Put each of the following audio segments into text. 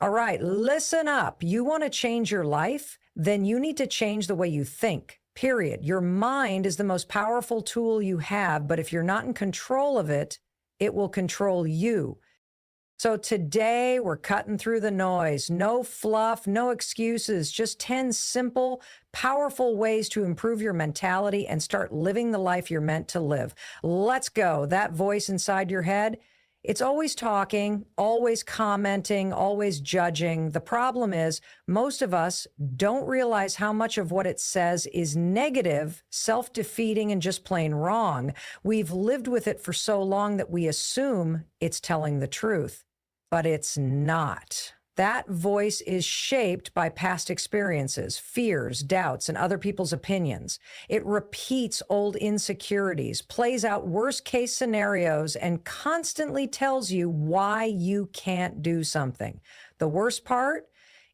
All right, listen up. You want to change your life? Then you need to change the way you think, period. Your mind is the most powerful tool you have, but if you're not in control of it, it will control you. So today we're cutting through the noise. No fluff, no excuses, just 10 simple, powerful ways to improve your mentality and start living the life you're meant to live. Let's go. That voice inside your head, it's always talking, always commenting, always judging. The problem is most of us don't realize how much of what it says is negative, self-defeating, and just plain wrong. We've lived with it for so long that we assume it's telling the truth. But it's not. That voice is shaped by past experiences, fears, doubts, and other people's opinions. It repeats old insecurities, plays out worst-case scenarios, and constantly tells you why you can't do something. The worst part,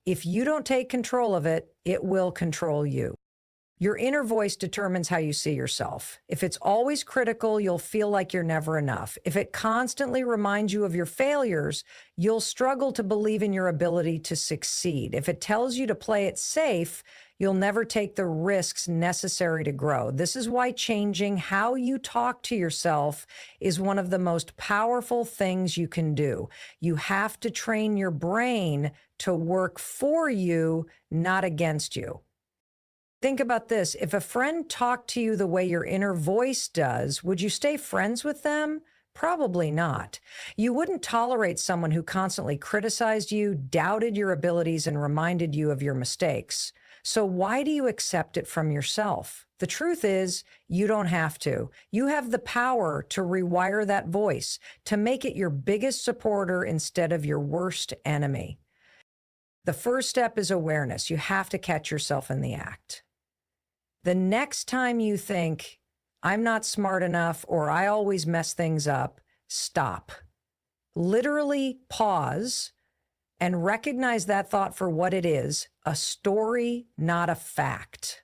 if you don't take control of it, it will control you. Your inner voice determines how you see yourself. If it's always critical, you'll feel like you're never enough. If it constantly reminds you of your failures, you'll struggle to believe in your ability to succeed. If it tells you to play it safe, you'll never take the risks necessary to grow. This is why changing how you talk to yourself is one of the most powerful things you can do. You have to train your brain to work for you, not against you. Think about this. If a friend talked to you the way your inner voice does, would you stay friends with them? Probably not. You wouldn't tolerate someone who constantly criticized you, doubted your abilities, and reminded you of your mistakes. So why do you accept it from yourself? The truth is, you don't have to. You have the power to rewire that voice, to make it your biggest supporter instead of your worst enemy. The first step is awareness. You have to catch yourself in the act. The next time you think, I'm not smart enough, or I always mess things up, stop. Literally pause and recognize that thought for what it is, a story, not a fact.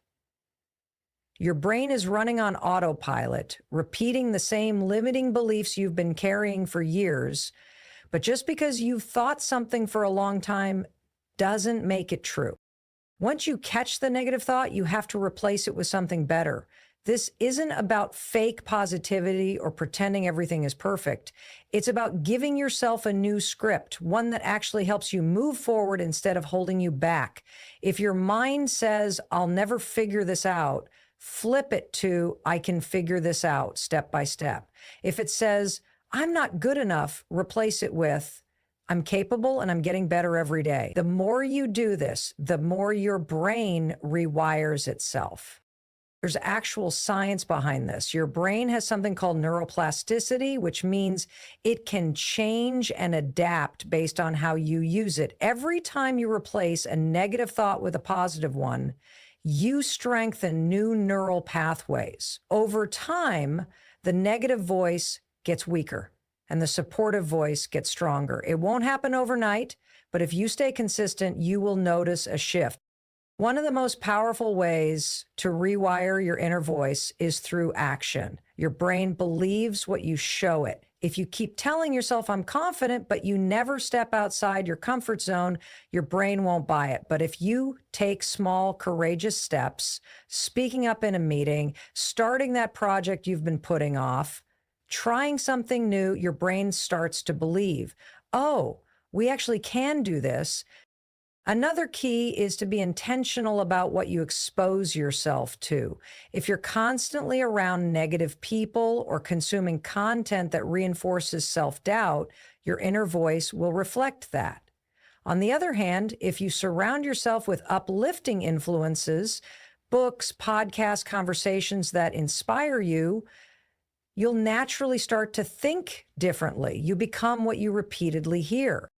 Your brain is running on autopilot, repeating the same limiting beliefs you've been carrying for years, but just because you've thought something for a long time doesn't make it true. Once you catch the negative thought, you have to replace it with something better. This isn't about fake positivity or pretending everything is perfect. It's about giving yourself a new script, one that actually helps you move forward instead of holding you back. If your mind says, I'll never figure this out, flip it to, I can figure this out step by step. If it says, I'm not good enough, replace it with, I'm capable and I'm getting better every day. The more you do this, the more your brain rewires itself. There's actual science behind this. Your brain has something called neuroplasticity, which means it can change and adapt based on how you use it. Every time you replace a negative thought with a positive one, you strengthen new neural pathways. Over time, the negative voice gets weaker and the supportive voice gets stronger. It won't happen overnight, but if you stay consistent, you will notice a shift. One of the most powerful ways to rewire your inner voice is through action. Your brain believes what you show it. If you keep telling yourself, I'm confident, but you never step outside your comfort zone, your brain won't buy it. But if you take small, courageous steps, speaking up in a meeting, starting that project you've been putting off, trying something new, your brain starts to believe, oh, we actually can do this. Another key is to be intentional about what you expose yourself to. If you're constantly around negative people or consuming content that reinforces self-doubt, your inner voice will reflect that. On the other hand, if you surround yourself with uplifting influences, books, podcasts, conversations that inspire you, you'll naturally start to think differently. You become what you repeatedly hear.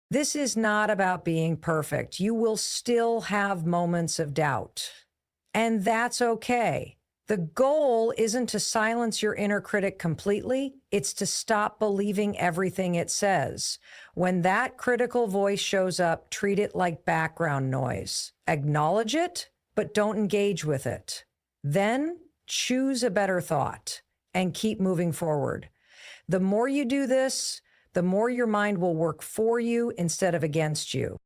This is not about being perfect. You will still have moments of doubt, and that's okay. The goal isn't to silence your inner critic completely. It's to stop believing everything it says. When that critical voice shows up, treat it like background noise. Acknowledge it, but don't engage with it. Then choose a better thought and keep moving forward. The more you do this, the more your mind will work for you instead of against you.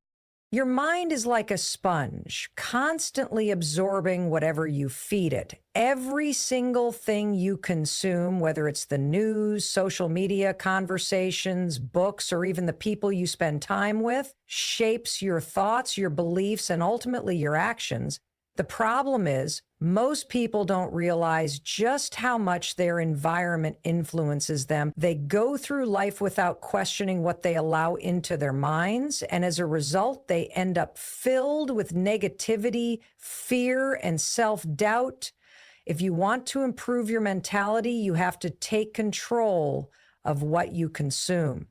Your mind is like a sponge, constantly absorbing whatever you feed it. Every single thing you consume, whether it's the news, social media, conversations, books, or even the people you spend time with, shapes your thoughts, your beliefs, and ultimately your actions. The problem is, most people don't realize just how much their environment influences them. They go through life without questioning what they allow into their minds, and as a result, they end up filled with negativity, fear, and self-doubt. If you want to improve your mentality, you have to take control of what you consume.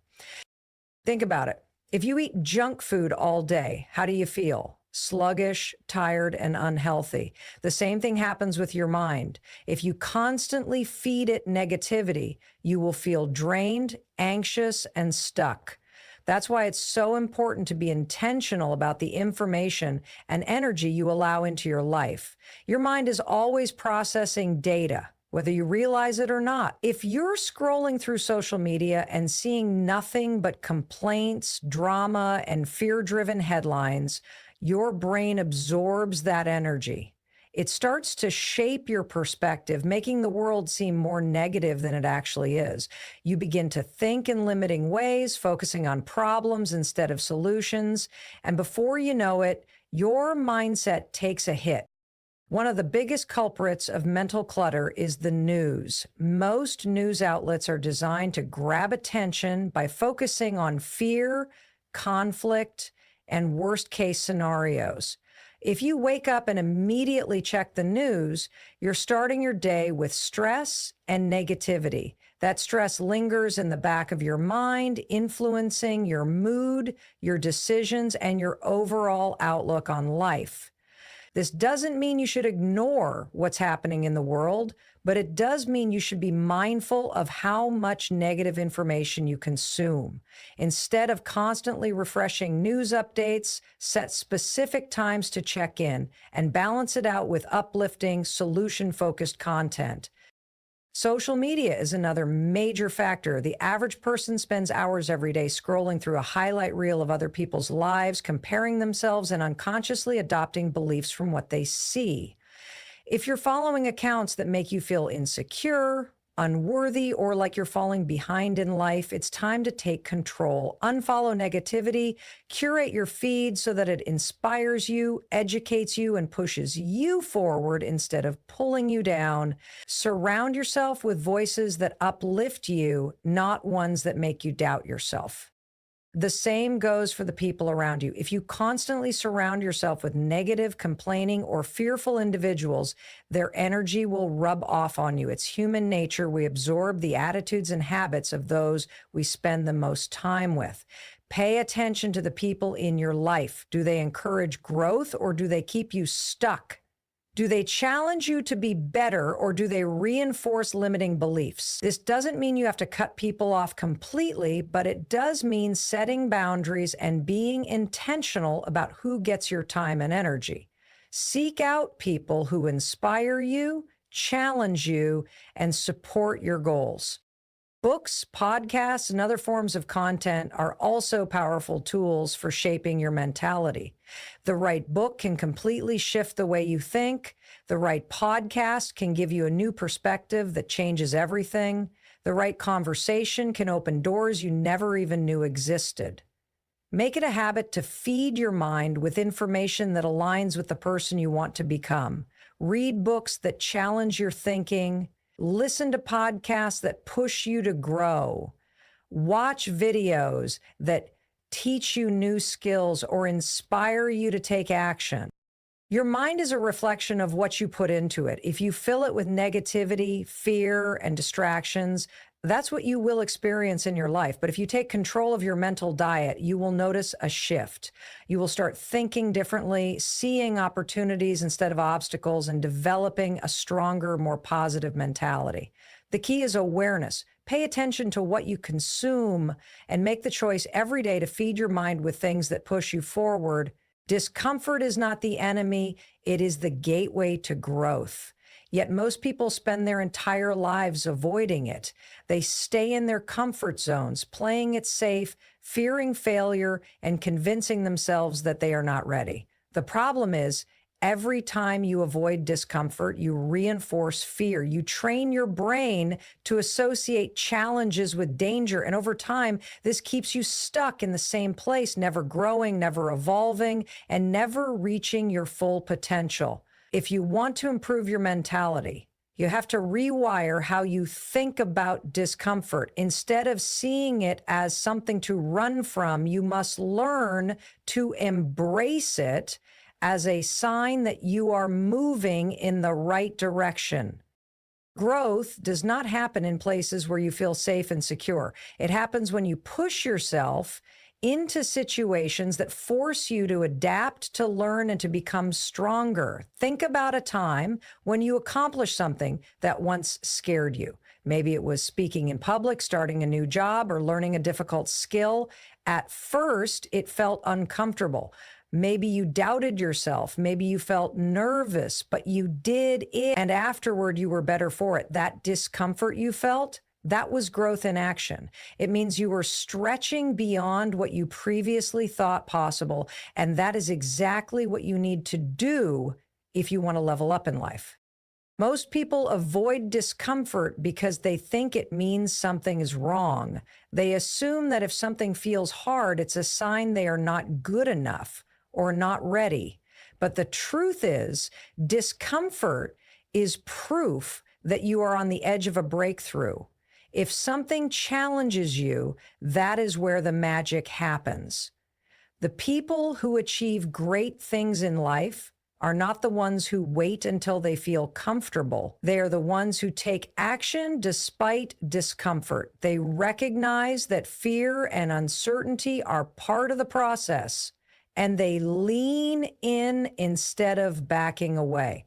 Think about it. If you eat junk food all day, how do you feel? Sluggish, tired, and unhealthy. The same thing happens with your mind. If you constantly feed it negativity, you will feel drained, anxious, and stuck. That's why it's so important to be intentional about the information and energy you allow into your life. Your mind is always processing data, whether you realize it or not. If you're scrolling through social media and seeing nothing but complaints, drama, and fear-driven headlines, your brain absorbs that energy. It starts to shape your perspective, making the world seem more negative than it actually is. You begin to think in limiting ways, focusing on problems instead of solutions. And before you know it, your mindset takes a hit. One of the biggest culprits of mental clutter is the news. Most news outlets are designed to grab attention by focusing on fear, conflict, and worst-case scenarios. If you wake up and immediately check the news, you're starting your day with stress and negativity. That stress lingers in the back of your mind, influencing your mood, your decisions, and your overall outlook on life. This doesn't mean you should ignore what's happening in the world, but it does mean you should be mindful of how much negative information you consume. Instead of constantly refreshing news updates, set specific times to check in and balance it out with uplifting, solution-focused content. Social media is another major factor. The average person spends hours every day scrolling through a highlight reel of other people's lives, comparing themselves and unconsciously adopting beliefs from what they see. If you're following accounts that make you feel insecure, unworthy, or like you're falling behind in life, it's time to take control. Unfollow negativity, curate your feed so that it inspires you, educates you, and pushes you forward instead of pulling you down. Surround yourself with voices that uplift you, not ones that make you doubt yourself. The same goes for the people around you. If you constantly surround yourself with negative, complaining, or fearful individuals, their energy will rub off on you. It's human nature. We absorb the attitudes and habits of those we spend the most time with. Pay attention to the people in your life. Do they encourage growth or do they keep you stuck? Do they challenge you to be better or do they reinforce limiting beliefs? This doesn't mean you have to cut people off completely, but it does mean setting boundaries and being intentional about who gets your time and energy. Seek out people who inspire you, challenge you, and support your goals. Books, podcasts, and other forms of content are also powerful tools for shaping your mentality. The right book can completely shift the way you think. The right podcast can give you a new perspective that changes everything. The right conversation can open doors you never even knew existed. Make it a habit to feed your mind with information that aligns with the person you want to become. Read books that challenge your thinking. Listen to podcasts that push you to grow. Watch videos that teach you new skills or inspire you to take action. Your mind is a reflection of what you put into it. If you fill it with negativity, fear, and distractions, that's what you will experience in your life. But if you take control of your mental diet, you will notice a shift. You will start thinking differently, seeing opportunities instead of obstacles, and developing a stronger, more positive mentality. The key is awareness. Pay attention to what you consume and make the choice every day to feed your mind with things that push you forward. Discomfort is not the enemy. It is the gateway to growth. Yet most people spend their entire lives avoiding it. They stay in their comfort zones, playing it safe, fearing failure, and convincing themselves that they are not ready. The problem is, every time you avoid discomfort, you reinforce fear. You train your brain to associate challenges with danger. And over time, this keeps you stuck in the same place, never growing, never evolving, and never reaching your full potential. If you want to improve your mentality, you have to rewire how you think about discomfort. Instead of seeing it as something to run from, you must learn to embrace it as a sign that you are moving in the right direction. Growth does not happen in places where you feel safe and secure. It happens when you push yourself into situations that force you to adapt, to learn, and to become stronger. Think about a time when you accomplished something that once scared you. Maybe it was speaking in public, starting a new job, or learning a difficult skill. At first, it felt uncomfortable. Maybe you doubted yourself. Maybe you felt nervous, but you did it, and afterward you were better for it. That discomfort you felt, that was growth in action. It means you were stretching beyond what you previously thought possible, and that is exactly what you need to do if you want to level up in life. Most people avoid discomfort because they think it means something is wrong. They assume that if something feels hard, it's a sign they are not good enough or not ready. But the truth is, discomfort is proof that you are on the edge of a breakthrough. If something challenges you, that is where the magic happens. The people who achieve great things in life are not the ones who wait until they feel comfortable. They are the ones who take action despite discomfort. They recognize that fear and uncertainty are part of the process, and they lean in instead of backing away.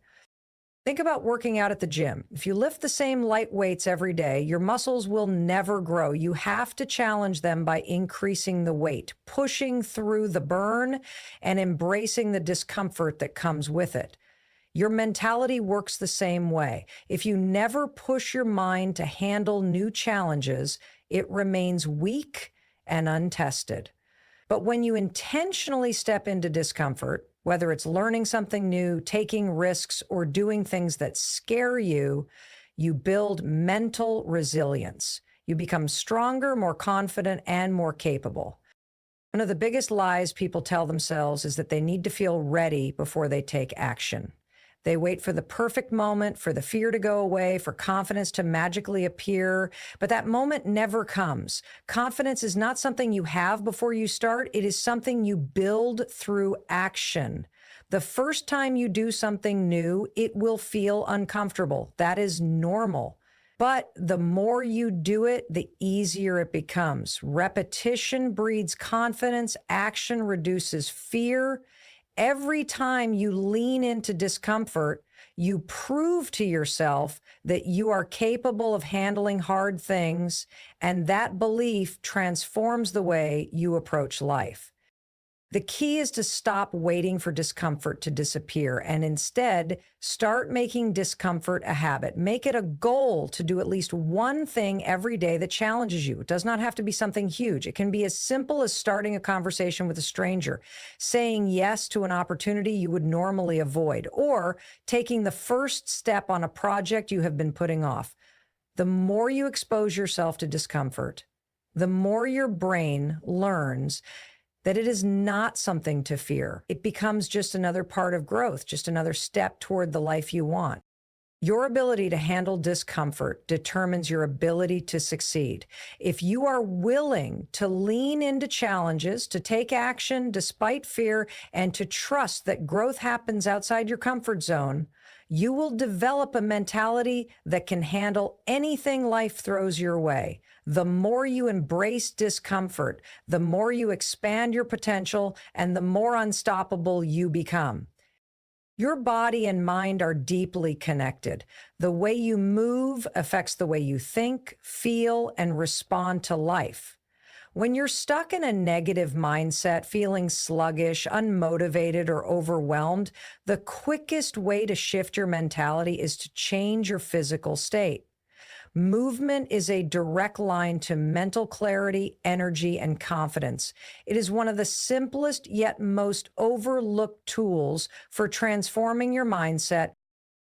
Think about working out at the gym. If you lift the same light weights every day, your muscles will never grow. You have to challenge them by increasing the weight, pushing through the burn, and embracing the discomfort that comes with it. Your mentality works the same way. If you never push your mind to handle new challenges, it remains weak and untested. But when you intentionally step into discomfort, whether it's learning something new, taking risks, or doing things that scare you, you build mental resilience. You become stronger, more confident, and more capable. One of the biggest lies people tell themselves is that they need to feel ready before they take action. They wait for the perfect moment, for the fear to go away, for confidence to magically appear. But that moment never comes. Confidence is not something you have before you start. It is something you build through action. The first time you do something new, it will feel uncomfortable. That is normal. But the more you do it, the easier it becomes. Repetition breeds confidence. Action reduces fear. Every time you lean into discomfort, you prove to yourself that you are capable of handling hard things, and that belief transforms the way you approach life. The key is to stop waiting for discomfort to disappear and instead start making discomfort a habit. Make it a goal to do at least one thing every day that challenges you. It does not have to be something huge. It can be as simple as starting a conversation with a stranger, saying yes to an opportunity you would normally avoid, or taking the first step on a project you have been putting off. The more you expose yourself to discomfort, the more your brain learns that it is not something to fear. It becomes just another part of growth, just another step toward the life you want. Your ability to handle discomfort determines your ability to succeed. If you are willing to lean into challenges, to take action despite fear, and to trust that growth happens outside your comfort zone, you will develop a mentality that can handle anything life throws your way. The more you embrace discomfort, the more you expand your potential, and the more unstoppable you become. Your body and mind are deeply connected. The way you move affects the way you think, feel, and respond to life. When you're stuck in a negative mindset, feeling sluggish, unmotivated, or overwhelmed, the quickest way to shift your mentality is to change your physical state. Movement is a direct line to mental clarity, energy, and confidence. It is one of the simplest yet most overlooked tools for transforming your mindset.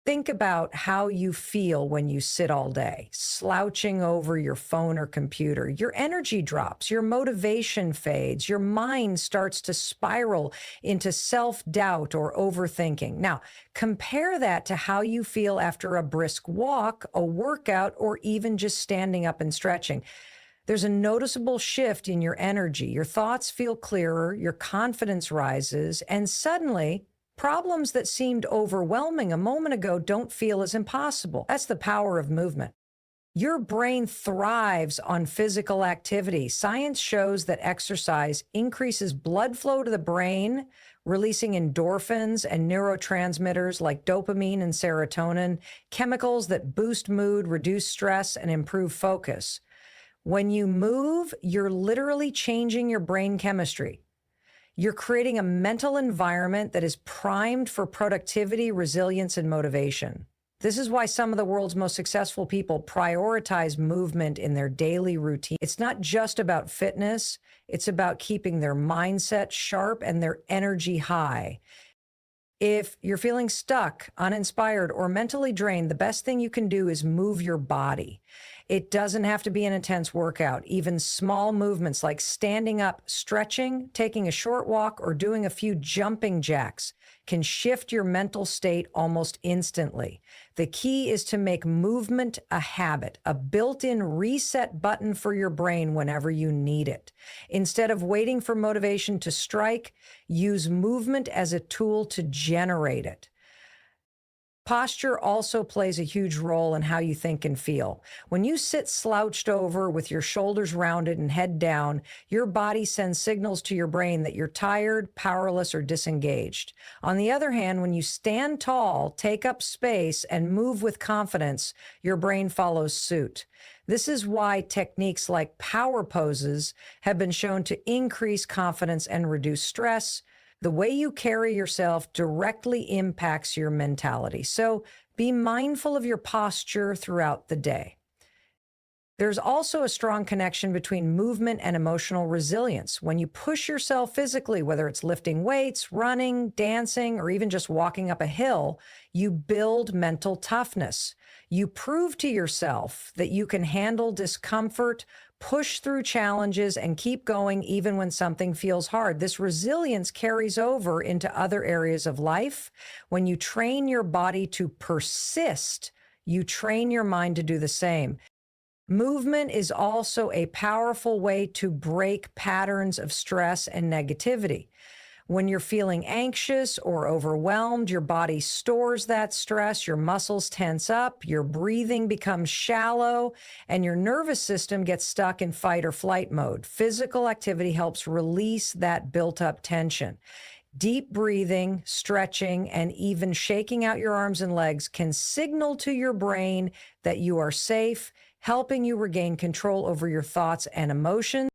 Think about how you feel when you sit all day, slouching over your phone or computer. Your energy drops, your motivation fades, your mind starts to spiral into self-doubt or overthinking. Now, compare that to how you feel after a brisk walk, a workout, or even just standing up and stretching. There's a noticeable shift in your energy. Your thoughts feel clearer, your confidence rises, and suddenly, problems that seemed overwhelming a moment ago don't feel as impossible. That's the power of movement. Your brain thrives on physical activity. Science shows that exercise increases blood flow to the brain, releasing endorphins and neurotransmitters like dopamine and serotonin, chemicals that boost mood, reduce stress, and improve focus. When you move, you're literally changing your brain chemistry. You're creating a mental environment that is primed for productivity, resilience, and motivation. This is why some of the world's most successful people prioritize movement in their daily routine. It's not just about fitness, it's about keeping their mindset sharp and their energy high. If you're feeling stuck, uninspired, or mentally drained, the best thing you can do is move your body. It doesn't have to be an intense workout. Even small movements like standing up, stretching, taking a short walk, or doing a few jumping jacks can shift your mental state almost instantly. The key is to make movement a habit, a built-in reset button for your brain whenever you need it. Instead of waiting for motivation to strike, use movement as a tool to generate it. Posture also plays a huge role in how you think and feel. When you sit slouched over with your shoulders rounded and head down, your body sends signals to your brain that you're tired, powerless, or disengaged. On the other hand, when you stand tall, take up space, and move with confidence, your brain follows suit. This is why techniques like power poses have been shown to increase confidence and reduce stress. The way you carry yourself directly impacts your mentality. So be mindful of your posture throughout the day. There's also a strong connection between movement and emotional resilience. When you push yourself physically, whether it's lifting weights, running, dancing, or even just walking up a hill, you build mental toughness. You prove to yourself that you can handle discomfort, push through challenges, and keep going even when something feels hard. This resilience carries over into other areas of life. When you train your body to persist, you train your mind to do the same. Movement is also a powerful way to break patterns of stress and negativity. When you're feeling anxious or overwhelmed, your body stores that stress, your muscles tense up, your breathing becomes shallow, and your nervous system gets stuck in fight or flight mode. Physical activity helps release that built-up tension. Deep breathing, stretching, and even shaking out your arms and legs can signal to your brain that you are safe, helping you regain control over your thoughts and emotions.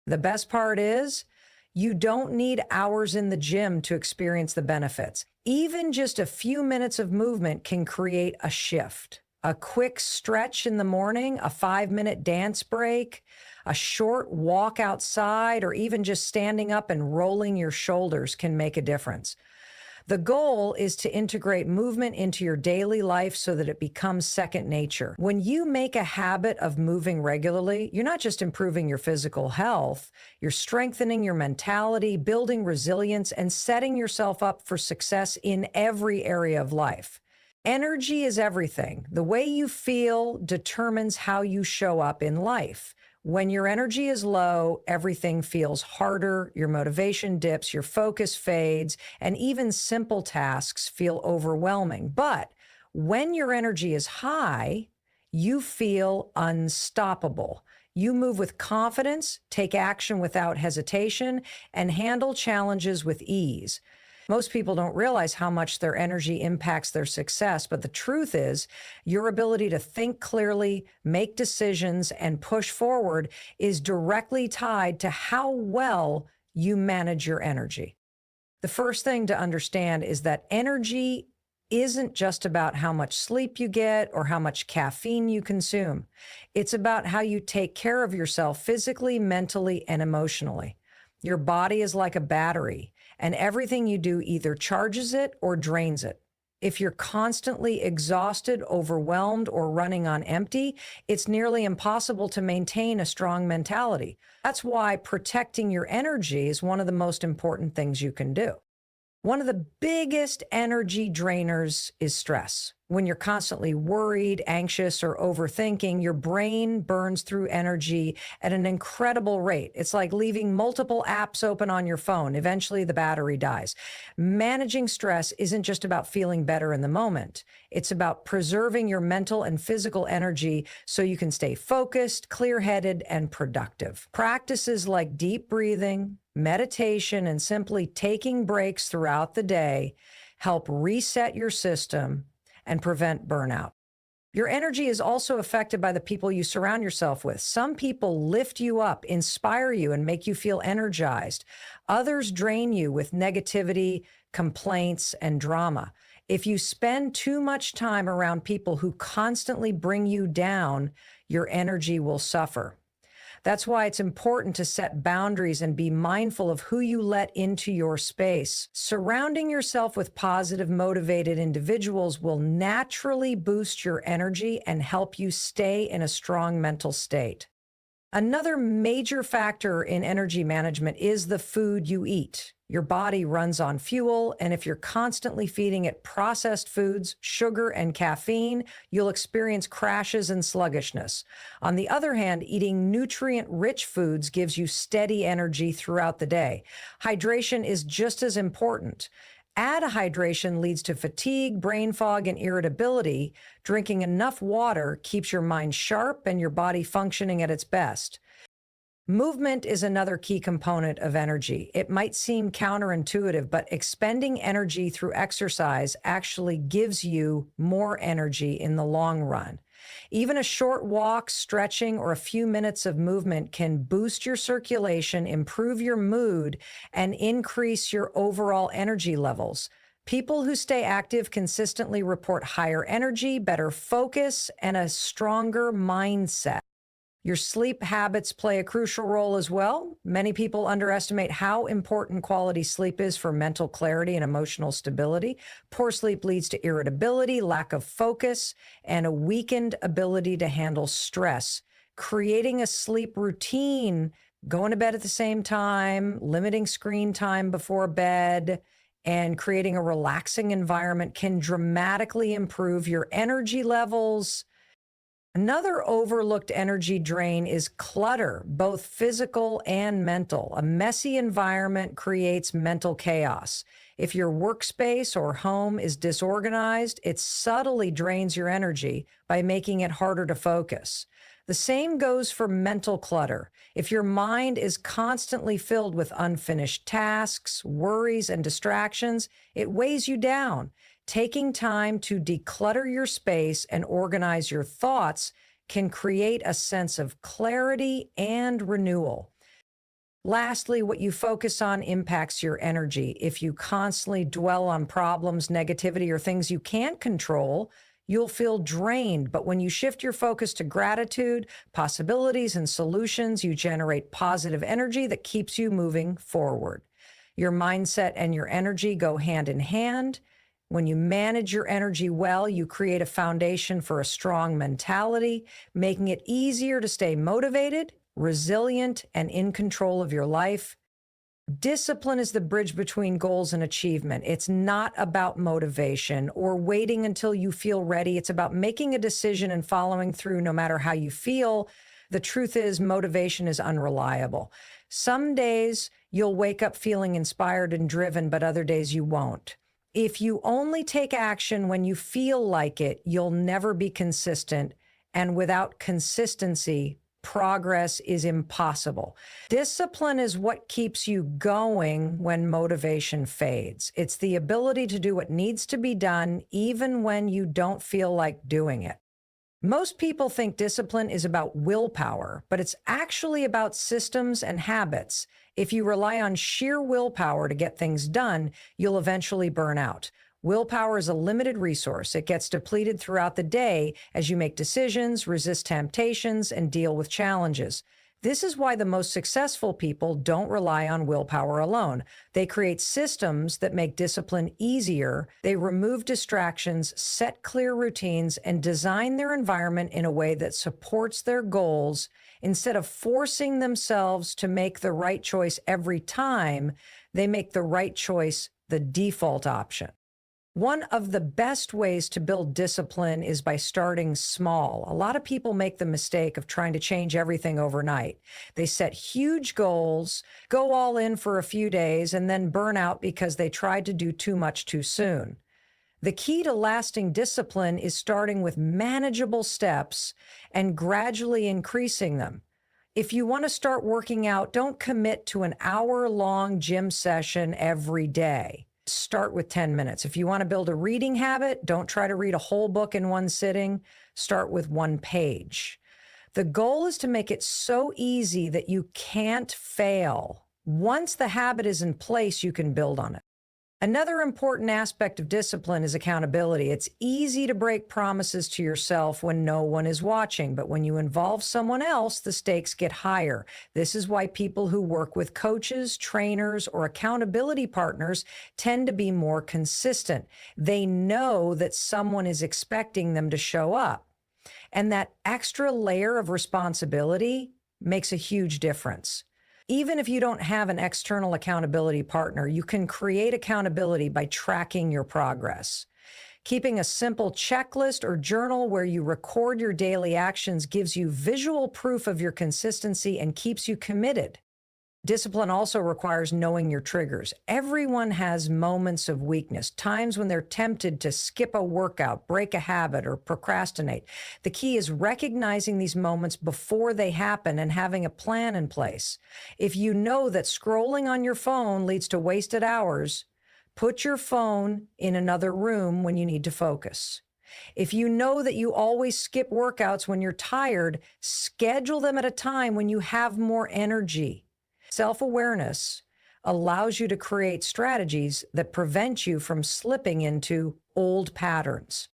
The best part is, you don't need hours in the gym to experience the benefits. Even just a few minutes of movement can create a shift. A quick stretch in the morning, a 5-minute dance break, a short walk outside, or even just standing up and rolling your shoulders can make a difference. The goal is to integrate movement into your daily life so that it becomes second nature. When you make a habit of moving regularly, you're not just improving your physical health, you're strengthening your mentality, building resilience, and setting yourself up for success in every area of life. Energy is everything. The way you feel determines how you show up in life. When your energy is low, everything feels harder, your motivation dips, your focus fades, and even simple tasks feel overwhelming. But when your energy is high, you feel unstoppable. You move with confidence, take action without hesitation, and handle challenges with ease. Most people don't realize how much their energy impacts their success, but the truth is, your ability to think clearly, make decisions, and push forward is directly tied to how well you manage your energy. The first thing to understand is that energy isn't just about how much sleep you get or how much caffeine you consume. It's about how you take care of yourself physically, mentally, and emotionally. Your body is like a battery, and everything you do either charges it or drains it. If you're constantly exhausted, overwhelmed, or running on empty, it's nearly impossible to maintain a strong mentality. That's why protecting your energy is one of the most important things you can do. One of the biggest energy drainers is stress. When you're constantly worried, anxious, or overthinking, your brain burns through energy at an incredible rate. It's like leaving multiple apps open on your phone. Eventually, the battery dies. Managing stress isn't just about feeling better in the moment. It's about preserving your mental and physical energy so you can stay focused, clear-headed, and productive. Practices like deep breathing, meditation, and simply taking breaks throughout the day help reset your system and prevent burnout. Your energy is also affected by the people you surround yourself with. Some people lift you up, inspire you, and make you feel energized. Others drain you with negativity, complaints, and drama. If you spend too much time around people who constantly bring you down, your energy will suffer. That's why it's important to set boundaries and be mindful of who you let into your space. Surrounding yourself with positive, motivated individuals will naturally boost your energy and help you stay in a strong mental state. Another major factor in energy management is the food you eat. Your body runs on fuel, and if you're constantly feeding it processed foods, sugar, and caffeine, you'll experience crashes and sluggishness. On the other hand, eating nutrient-rich foods gives you steady energy throughout the day. Hydration is just as important. Added hydration leads to fatigue, brain fog, and irritability. Drinking enough water keeps your mind sharp and your body functioning at its best. Movement is another key component of energy. It might seem counterintuitive, but expending energy through exercise actually gives you more energy in the long run. Even a short walk, stretching, or a few minutes of movement can boost your circulation, improve your mood, and increase your overall energy levels. People who stay active consistently report higher energy, better focus, and a stronger mindset. Your sleep habits play a crucial role as well. Many people underestimate how important quality sleep is for mental clarity and emotional stability. Poor sleep leads to irritability, lack of focus, and a weakened ability to handle stress. Creating a sleep routine, going to bed at the same time, limiting screen time before bed, and creating a relaxing environment can dramatically improve your energy levels. Another overlooked energy drain is clutter, both physical and mental. A messy environment creates mental chaos. If your workspace or home is disorganized, it subtly drains your energy by making it harder to focus. The same goes for mental clutter. If your mind is constantly filled with unfinished tasks, worries, and distractions, it weighs you down. Taking time to declutter your space and organize your thoughts can create a sense of clarity and renewal. Lastly, what you focus on impacts your energy. If you constantly dwell on problems, negativity, or things you can't control, you'll feel drained. But when you shift your focus to gratitude, possibilities, and solutions, you generate positive energy that keeps you moving forward. Your mindset and your energy go hand in hand. When you manage your energy well, you create a foundation for a strong mentality, making it easier to stay motivated, resilient, and in control of your life. Discipline is the bridge between goals and achievement. It's not about motivation or waiting until you feel ready. It's about making a decision and following through no matter how you feel. The truth is, motivation is unreliable. Some days you'll wake up feeling inspired and driven, but other days you won't. If you only take action when you feel like it, you'll never be consistent. And without consistency, progress is impossible. Discipline is what keeps you going when motivation fades. It's the ability to do what needs to be done even when you don't feel like doing it. Most people think discipline is about willpower, but it's actually about systems and habits. If you rely on sheer willpower to get things done, you'll eventually burn out. Willpower is a limited resource. It gets depleted throughout the day as you make decisions, resist temptations, and deal with challenges. This is why the most successful people don't rely on willpower alone. They create systems that make discipline easier. They remove distractions, set clear routines, and design their environment in a way that supports their goals. Instead of forcing themselves to make the right choice every time, they make the right choice the default option. One of the best ways to build discipline is by starting small. A lot of people make the mistake of trying to change everything overnight. They set huge goals, go all in for a few days, and then burn out because they tried to do too much too soon. The key to lasting discipline is starting with manageable steps and gradually increasing them. If you want to start working out, don't commit to an hour-long gym session every day. Start with 10 minutes. If you want to build a reading habit, don't try to read a whole book in one sitting. Start with one page. The goal is to make it so easy that you can't fail. Once the habit is in place, you can build on it. Another important aspect of discipline is accountability. It's easy to break promises to yourself when no one is watching, but when you involve someone else, the stakes get higher. This is why people who work with coaches, trainers, or accountability partners tend to be more consistent. They know that someone is expecting them to show up. And that extra layer of responsibility makes a huge difference. Even if you don't have an external accountability partner, you can create accountability by tracking your progress. Keeping a simple checklist or journal where you record your daily actions gives you visual proof of your consistency and keeps you committed. Discipline also requires knowing your triggers. Everyone has moments of weakness, times when they're tempted to skip a workout, break a habit, or procrastinate. The key is recognizing these moments before they happen and having a plan in place. If you know that scrolling on your phone leads to wasted hours, put your phone in another room when you need to focus. If you know that you always skip workouts when you're tired, schedule them at a time when you have more energy. Self-awareness allows you to create strategies that prevent you from slipping into old patterns.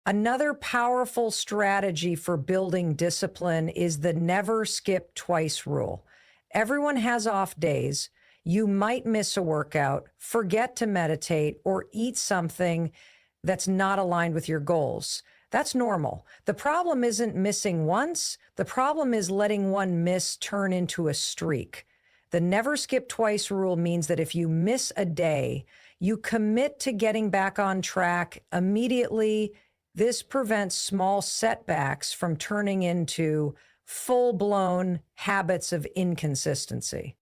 Another powerful strategy for building discipline is the never skip twice rule. Everyone has off days. You might miss a workout, forget to meditate, or eat something that's not aligned with your goals. That's normal. The problem isn't missing once. The problem is letting one miss turn into a streak. The never skip twice rule means that if you miss a day, you commit to getting back on track immediately. This prevents small setbacks from turning into full-blown habits of inconsistency.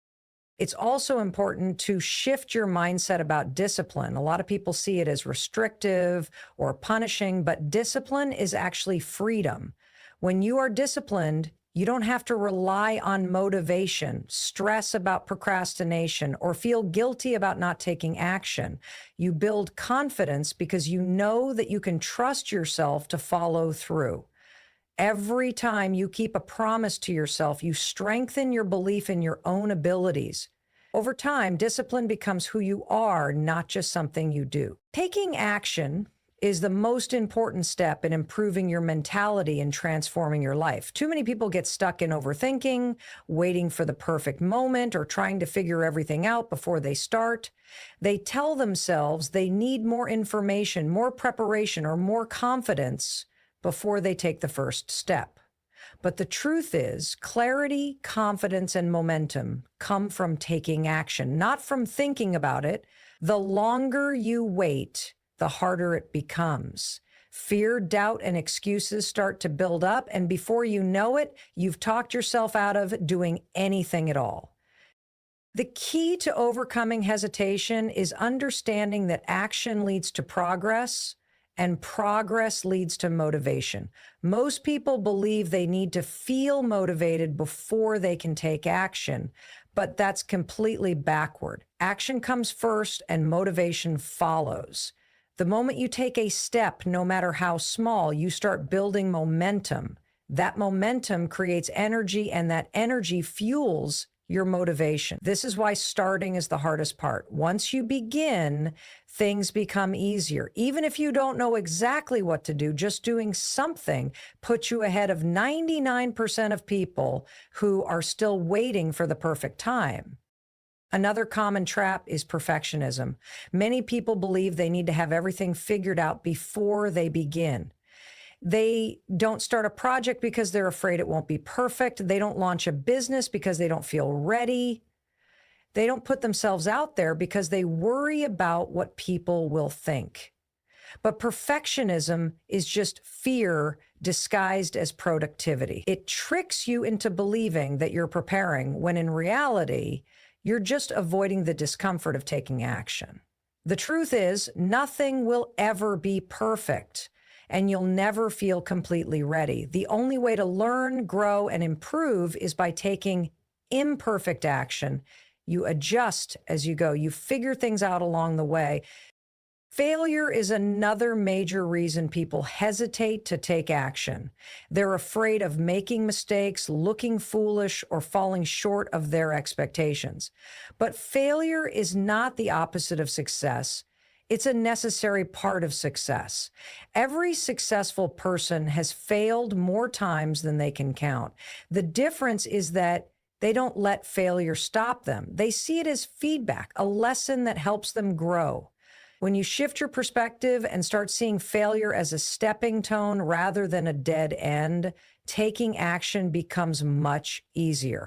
It's also important to shift your mindset about discipline. A lot of people see it as restrictive or punishing, but discipline is actually freedom. When you are disciplined, you don't have to rely on motivation, stress about procrastination, or feel guilty about not taking action. You build confidence because you know that you can trust yourself to follow through. Every time you keep a promise to yourself, you strengthen your belief in your own abilities. Over time, discipline becomes who you are, not just something you do. Taking action is the most important step in improving your mentality and transforming your life. Too many people get stuck in overthinking, waiting for the perfect moment, or trying to figure everything out before they start. They tell themselves they need more information, more preparation, or more confidence before they take the first step. But the truth is, clarity, confidence, and momentum come from taking action, not from thinking about it. The longer you wait, the harder it becomes. Fear, doubt, and excuses start to build up, and before you know it, you've talked yourself out of doing anything at all. The key to overcoming hesitation is understanding that action leads to progress, and progress leads to motivation. Most people believe they need to feel motivated before they can take action, but that's completely backward. Action comes first and motivation follows. The moment you take a step, no matter how small, you start building momentum. That momentum creates energy, and that energy fuels your motivation. This is why starting is the hardest part. Once you begin, things become easier. Even if you don't know exactly what to do, just doing something puts you ahead of 99% of people who are still waiting for the perfect time. Another common trap is perfectionism. Many people believe they need to have everything figured out before they begin. They don't start a project because they're afraid it won't be perfect. They don't launch a business because they don't feel ready. They don't put themselves out there because they worry about what people will think. But perfectionism is just fear disguised as productivity. It tricks you into believing that you're preparing when in reality, you're just avoiding the discomfort of taking action. The truth is, nothing will ever be perfect, and you'll never feel completely ready. The only way to learn, grow, and improve is by taking imperfect action. You adjust as you go. You figure things out along the way. Failure is another major reason people hesitate to take action. They're afraid of making mistakes, looking foolish, or falling short of their expectations. But failure is not the opposite of success. It's a necessary part of success. Every successful person has failed more times than they can count. The difference is that they don't let failure stop them. They see it as feedback, a lesson that helps them grow. When you shift your perspective and start seeing failure as a stepping stone rather than a dead end, taking action becomes much easier.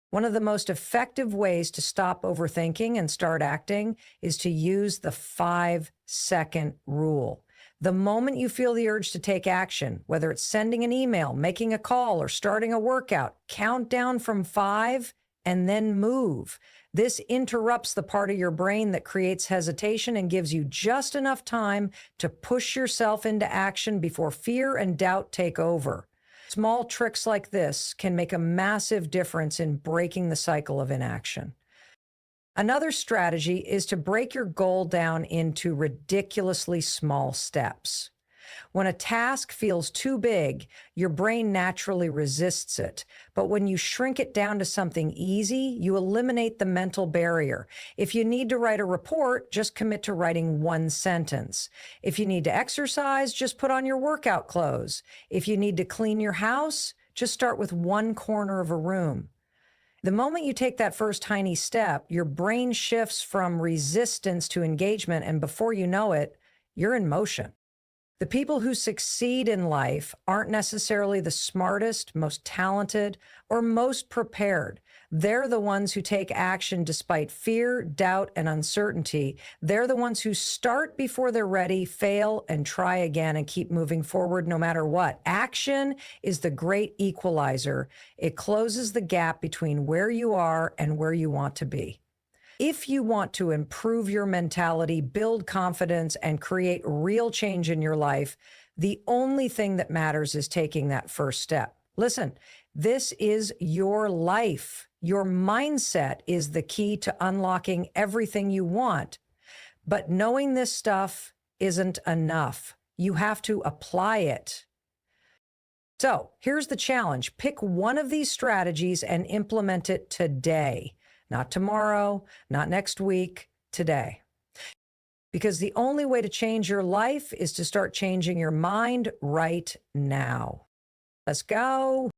One of the most effective ways to stop overthinking and start acting is to use the 5-second rule. The moment you feel the urge to take action, whether it's sending an email, making a call, or starting a workout, count down from 5 and then move. This interrupts the part of your brain that creates hesitation and gives you just enough time to push yourself into action before fear and doubt take over. Small tricks like this can make a massive difference in breaking the cycle of inaction. Another strategy is to break your goal down into ridiculously small steps. When a task feels too big, your brain naturally resists it. But when you shrink it down to something easy, you eliminate the mental barrier. If you need to write a report, just commit to writing 1 sentence. If you need to exercise, just put on your workout clothes. If you need to clean your house, just start with 1 corner of a room. The moment you take that first tiny step, your brain shifts from resistance to engagement, and before you know it, you're in motion. The people who succeed in life aren't necessarily the smartest, most talented, or most prepared. They're the ones who take action despite fear, doubt, and uncertainty. They're the ones who start before they're ready, fail, and try again and keep moving forward no matter what. Action is the great equalizer. It closes the gap between where you are and where you want to be. If you want to improve your mentality, build confidence, and create real change in your life, the only thing that matters is taking that first step. Listen, this is your life. Your mindset is the key to unlocking everything you want. But knowing this stuff isn't enough. You have to apply it. So here's the challenge. Pick one of these strategies and implement it today. Not tomorrow, not next week, today. Because the only way to change your life is to start changing your mind right now. Let's go.